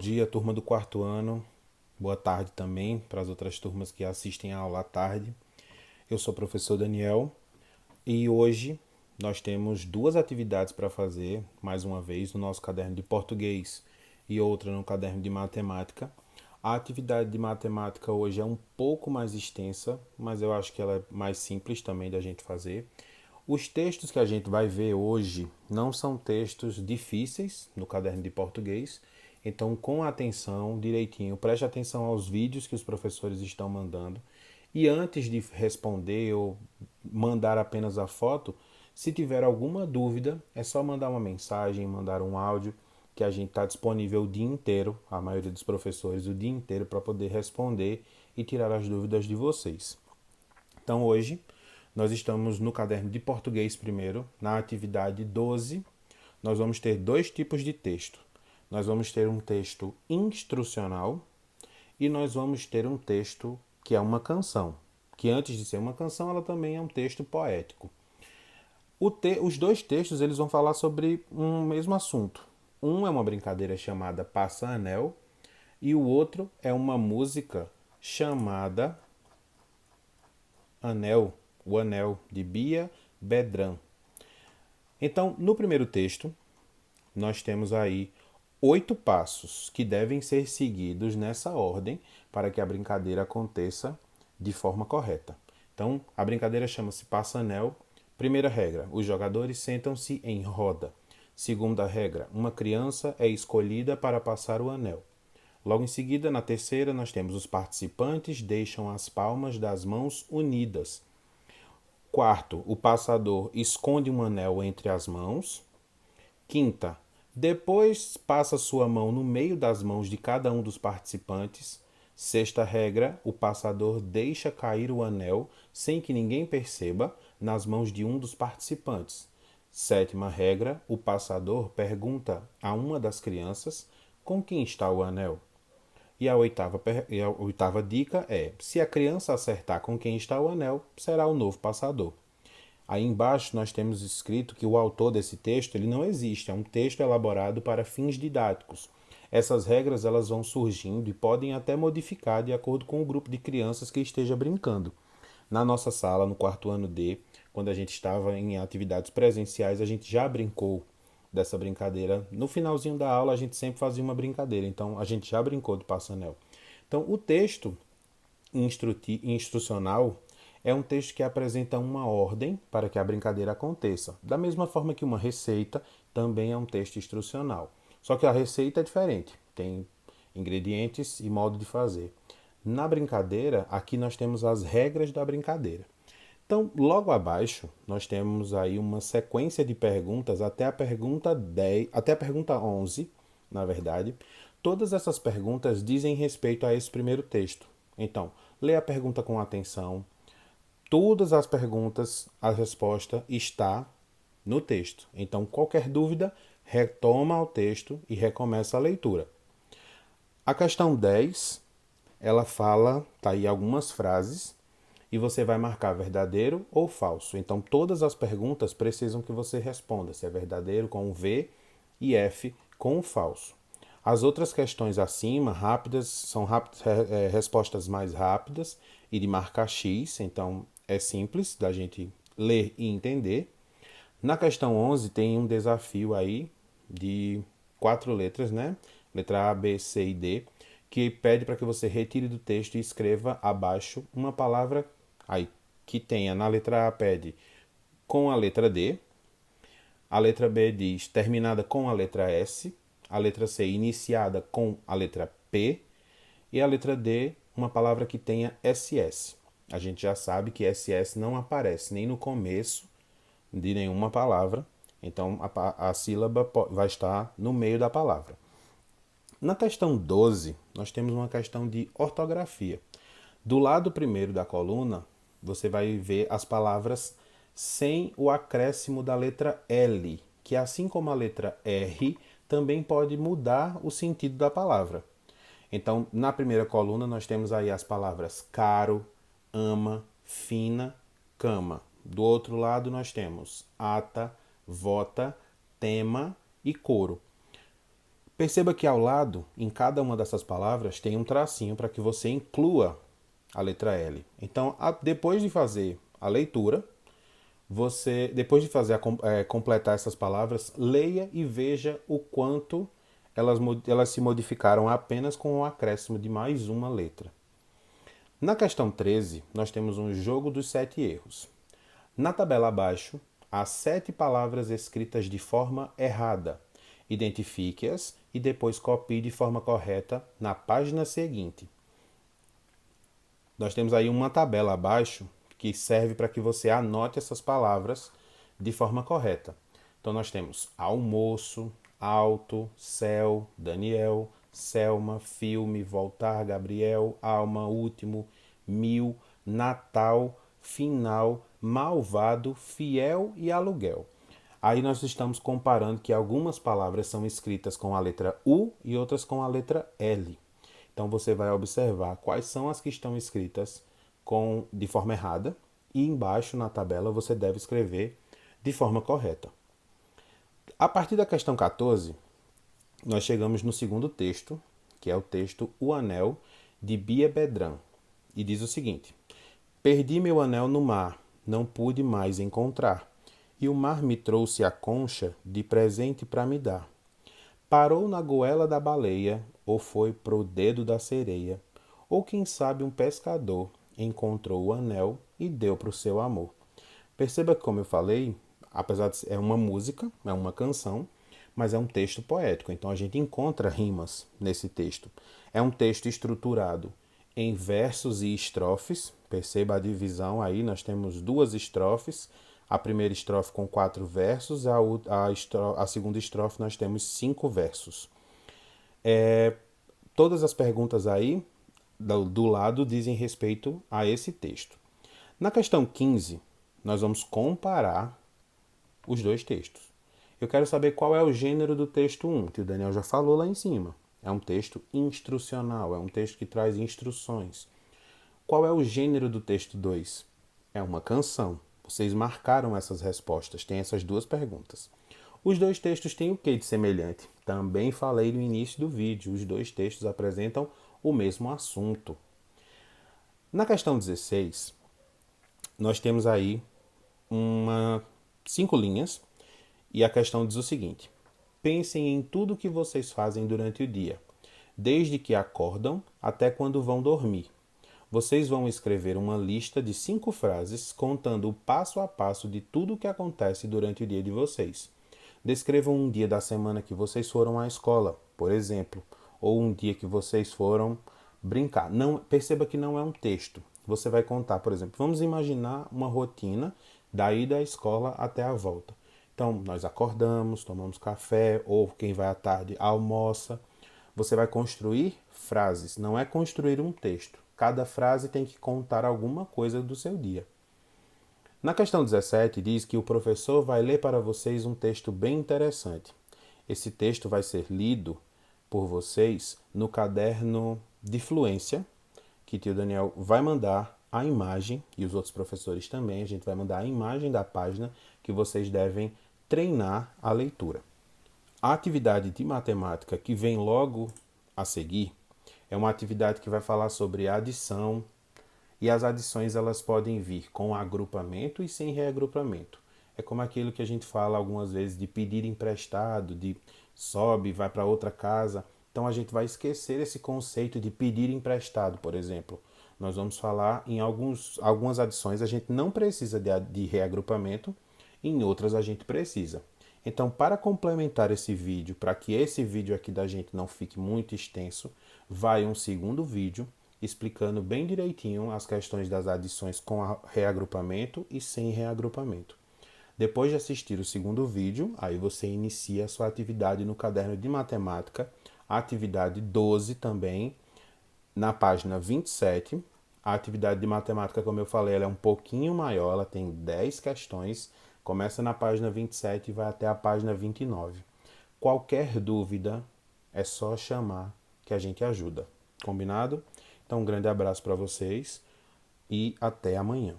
dia, turma do quarto ano. Boa tarde também para as outras turmas que assistem a aula à tarde. Eu sou o professor Daniel e hoje nós temos duas atividades para fazer, mais uma vez, no nosso caderno de português e outra no caderno de matemática. A atividade de matemática hoje é um pouco mais extensa, mas eu acho que ela é mais simples também da gente fazer. Os textos que a gente vai ver hoje não são textos difíceis no caderno de português, então com atenção, direitinho, preste atenção aos vídeos que os professores estão mandando e antes de responder ou mandar apenas a foto, se tiver alguma dúvida, é só mandar uma mensagem, mandar um áudio, que a gente está disponível o dia inteiro, a maioria dos professores, o dia inteiro, para poder responder e tirar as dúvidas de vocês. Então hoje nós estamos no caderno de português primeiro, na atividade 12. Nós vamos ter dois tipos de texto. Nós vamos ter um texto instrucional e nós vamos ter um texto que é uma canção, que antes de ser uma canção, ela também é um texto poético. Os dois textos eles vão falar sobre um mesmo assunto. Um é uma brincadeira chamada Passa Anel e o outro é uma música chamada Anel, o Anel, de Bia Bedran. Então, no primeiro texto, nós temos aí 8 passos que devem ser seguidos nessa ordem para que a brincadeira aconteça de forma correta. Então, a brincadeira chama-se Passa-Anel. Primeira regra, os jogadores sentam-se em roda. Segunda regra, uma criança é escolhida para passar o anel. Logo em seguida, na terceira, nós temos os participantes deixam as palmas das mãos unidas. Quarto, o passador esconde um anel entre as mãos. Quinta, depois passa sua mão no meio das mãos de cada um dos participantes. Sexta regra, o passador deixa cair o anel sem que ninguém perceba nas mãos de um dos participantes. Sétima regra, o passador pergunta a uma das crianças com quem está o anel. E a oitava dica é: se a criança acertar com quem está o anel, será o novo passador. Aí embaixo nós temos escrito que o autor desse texto ele não existe, é um texto elaborado para fins didáticos. Essas regras elas vão surgindo e podem até modificar de acordo com o grupo de crianças que esteja brincando. Na nossa sala, no quarto ano D, quando a gente estava em atividades presenciais, a gente já brincou dessa brincadeira. No finalzinho da aula, a gente sempre fazia uma brincadeira, então a gente já brincou de passa-anel. Então, o texto instrucional é um texto que apresenta uma ordem para que a brincadeira aconteça. Da mesma forma que uma receita também é um texto instrucional. Só que a receita é diferente, tem ingredientes e modo de fazer. Na brincadeira, aqui nós temos as regras da brincadeira. Então, logo abaixo, nós temos aí uma sequência de perguntas até a pergunta 10, até a pergunta 11, na verdade. Todas essas perguntas dizem respeito a esse primeiro texto. Então, lê a pergunta com atenção. Todas as perguntas, a resposta está no texto. Então, qualquer dúvida, retoma o texto e recomeça a leitura. A questão 10, ela fala, tá aí algumas frases, e você vai marcar verdadeiro ou falso. Então, todas as perguntas precisam que você responda se é verdadeiro com o V e F com o falso. As outras questões acima, rápidas, são respostas mais rápidas e de marcar X, então é simples da gente ler e entender. Na questão 11 tem um desafio aí de 4 letras, né? Letra A, B, C e D, que pede para que você retire do texto e escreva abaixo uma palavra aí que tenha na letra A pede com a letra D, a letra B diz terminada com a letra S, a letra C iniciada com a letra P e a letra D uma palavra que tenha SS. A gente já sabe que SS não aparece nem no começo de nenhuma palavra, então a sílaba vai estar no meio da palavra. Na questão 12, nós temos uma questão de ortografia. Do lado primeiro da coluna, você vai ver as palavras sem o acréscimo da letra L, que assim como a letra R, também pode mudar o sentido da palavra. Então, na primeira coluna, nós temos aí as palavras caro, ama, fina, cama. Do outro lado, nós temos ata, vota, tema e coro. Perceba que ao lado, em cada uma dessas palavras, tem um tracinho para que você inclua a letra L. Então, depois de fazer a leitura, depois de completar essas palavras, leia e veja o quanto elas se modificaram apenas com o acréscimo de mais uma letra. Na questão 13, nós temos um jogo dos 7 erros. Na tabela abaixo, há 7 palavras escritas de forma errada. Identifique-as e depois copie de forma correta na página seguinte. Nós temos aí uma tabela abaixo que serve para que você anote essas palavras de forma correta. Então nós temos almoço, alto, céu, Daniel, Selma, filme, voltar, Gabriel, alma, último, mil, Natal, final, malvado, fiel e aluguel. Aí nós estamos comparando que algumas palavras são escritas com a letra U e outras com a letra L. Então você vai observar quais são as que estão escritas de forma errada e embaixo na tabela você deve escrever de forma correta. A partir da questão 14, nós chegamos no segundo texto, que é o texto O Anel, de Bia Bedran, e diz o seguinte: perdi meu anel no mar, não pude mais encontrar, e o mar me trouxe a concha de presente para me dar. Parou na goela da baleia, ou foi pro dedo da sereia, ou quem sabe um pescador encontrou o anel e deu pro seu amor. Perceba que, como eu falei, apesar de ser uma música, é uma canção, mas é um texto poético, então a gente encontra rimas nesse texto. É um texto estruturado em versos e estrofes, perceba a divisão aí, nós temos 2 estrofes, a primeira estrofe com 4 versos, a segunda estrofe nós temos 5 versos. Todas as perguntas aí do lado dizem respeito a esse texto. Na questão 15, nós vamos comparar os 2 textos. Eu quero saber qual é o gênero do texto 1, que o Daniel já falou lá em cima. É um texto instrucional, é um texto que traz instruções. Qual é o gênero do texto 2? É uma canção. Vocês marcaram essas respostas, tem essas 2 perguntas. Os 2 textos têm o que de semelhante? Também falei no início do vídeo, os 2 textos apresentam o mesmo assunto. Na questão 16, nós temos aí 5 linhas e a questão diz o seguinte: pensem em tudo que vocês fazem durante o dia, desde que acordam até quando vão dormir. Vocês vão escrever uma lista de 5 frases contando o passo a passo de tudo o que acontece durante o dia de vocês. Descrevam um dia da semana que vocês foram à escola, por exemplo, ou um dia que vocês foram brincar. Não, perceba que não é um texto. Você vai contar, por exemplo, vamos imaginar uma rotina da ida à escola até a volta. Então, nós acordamos, tomamos café, ou quem vai à tarde almoça. Você vai construir frases, não é construir um texto. Cada frase tem que contar alguma coisa do seu dia. Na questão 17, diz que o professor vai ler para vocês um texto bem interessante. Esse texto vai ser lido por vocês no caderno de fluência, que tio Daniel vai mandar a imagem, e os outros professores também, a gente vai mandar a imagem da página que vocês devem treinar a leitura. A atividade de matemática que vem logo a seguir é uma atividade que vai falar sobre adição, e as adições elas podem vir com agrupamento e sem reagrupamento. É como aquilo que a gente fala algumas vezes de pedir emprestado, de sobe, vai para outra casa. Então a gente vai esquecer esse conceito de pedir emprestado, por exemplo. Nós vamos falar em algumas adições a gente não precisa de reagrupamento, em outras a gente precisa. Então, para complementar esse vídeo, para que esse vídeo aqui da gente não fique muito extenso, vai um segundo vídeo explicando bem direitinho as questões das adições com reagrupamento e sem reagrupamento. Depois de assistir o segundo vídeo, aí você inicia a sua atividade no caderno de matemática, a atividade 12 também, na página 27. A atividade de matemática, como eu falei, ela é um pouquinho maior, ela tem 10 questões, começa na página 27 e vai até a página 29. Qualquer dúvida, é só chamar que a gente ajuda. Combinado? Então, um grande abraço para vocês e até amanhã.